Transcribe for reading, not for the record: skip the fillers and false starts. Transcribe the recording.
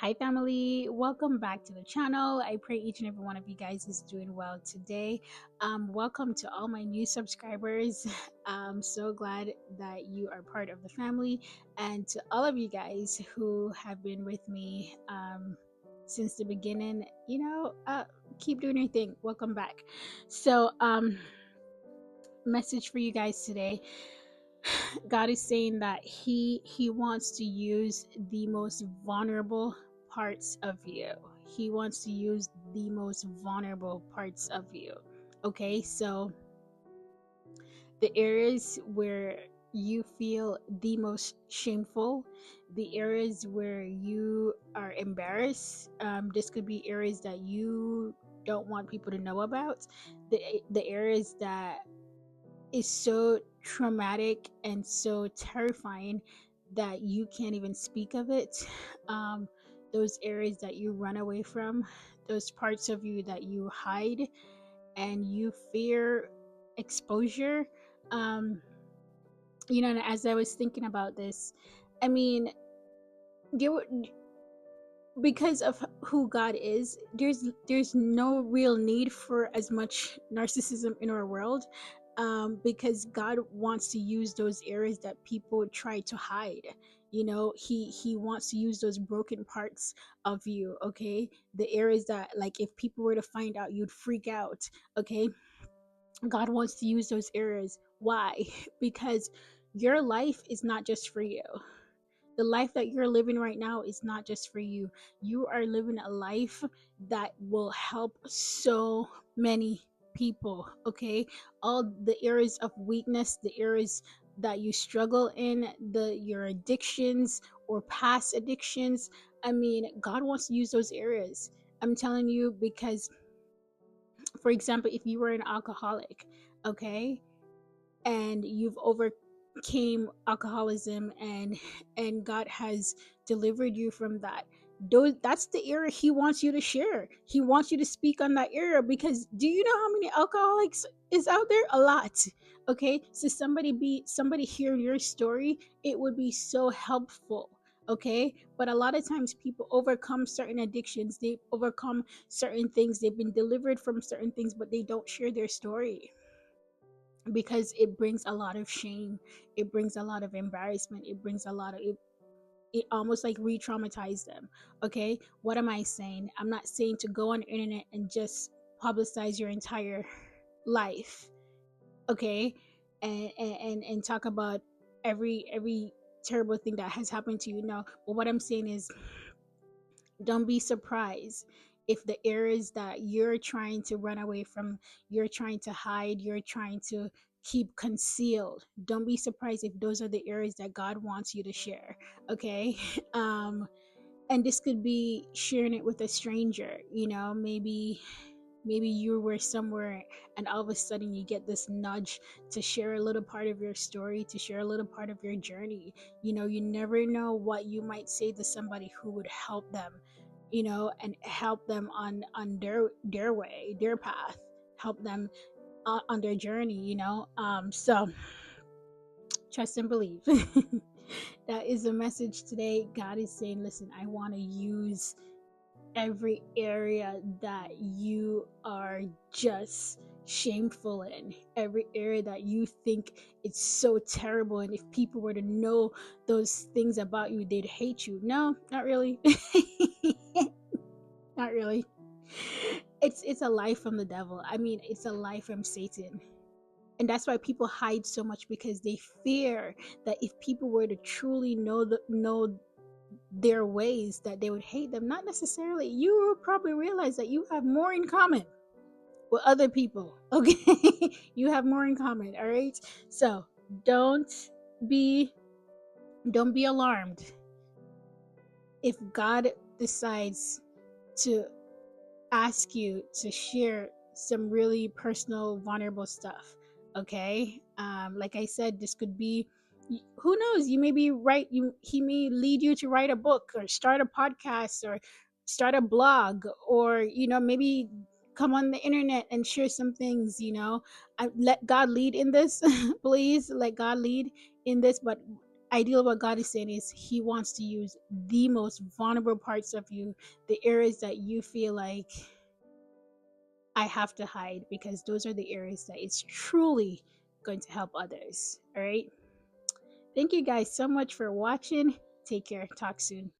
Hi, family. Welcome back to the channel. I pray each and every one of you guys is doing well today. Welcome to all my new subscribers. I'm so glad that you are part of the family, and to all of you guys who have been with me since the beginning. Keep doing your thing. Welcome back. So, message for you guys today. God is saying that he wants to use the most vulnerable parts of you. He wants to use the most vulnerable parts of you. Okay? So the areas where you feel the most shameful, the areas where you are embarrassed, this could be areas that you don't want people to know about, the areas that is so traumatic and so terrifying that you can't even speak of it. Um, those areas that you run away from, those parts of you that you hide and you fear exposure. Um, and as I was thinking about this, I mean, there were, because of who God is, there's no real need for as much narcissism in our world, because God wants to use those areas that people try to hide. He wants to use those broken parts of you. Okay, the areas that, like, if people were to find out, you'd freak out. Okay, God wants to use those areas. Why? Because your life is not just for you. The life that you're living right now is not just for you. You are living a life that will help so many people. Okay, all the areas of weakness, the areas that you struggle in, the your addictions or past addictions, I mean, God wants to use those areas. I'm telling you, because for example, if you were an alcoholic, okay, and you've overcame alcoholism, and God has delivered you from that, that's the area he wants you to share. He wants you to speak on that area, because do you know how many alcoholics is out there? A lot. Okay, so somebody hear your story, it would be so helpful. Okay, but a lot of times people overcome certain addictions, they overcome certain things, they've been delivered from certain things, but they don't share their story because it brings a lot of shame, it brings a lot of embarrassment, it brings a lot of it almost like re-traumatize them. Okay, what am I saying? I'm not saying to go on the internet and just publicize your entire life. Okay, and talk about every terrible thing that has happened to you. No, but what I'm saying is, don't be surprised if the areas that you're trying to run away from, you're trying to hide, you're trying to keep concealed. Don't be surprised if those are the areas that God wants you to share. Okay. And this could be sharing it with a stranger. Maybe you were somewhere and all of a sudden you get this nudge to share a little part of your story, to share a little part of your journey. You never know what you might say to somebody who would help them, and help them on their way, their path, help them on their journey. So trust and believe. That is the message today. God is saying, listen, I want to use every area that you are just shameful in, every area that you think it's so terrible, and if people were to know those things about you, they'd hate you. No, not really. Not really. It's a lie from the devil. I mean, it's a lie from Satan. And that's why people hide so much, because they fear that if people were to truly know their ways, that they would hate them. Not necessarily. You will probably realize that you have more in common with other people. Okay. You have more in common. All right. So don't be don't be alarmed if God decides to ask you to share some really personal, vulnerable stuff. Okay. Like I said, this could be, who knows, you may be right, he may lead you to write a book or start a podcast or start a blog, or maybe come on the internet and share some things. Let God lead in this. Please let God lead in this. But ideally what God is saying is He wants to use the most vulnerable parts of you, the areas that you feel like I have to hide, because those are the areas that it's truly going to help others. All right. Thank you guys so much for watching. Take care. Talk soon.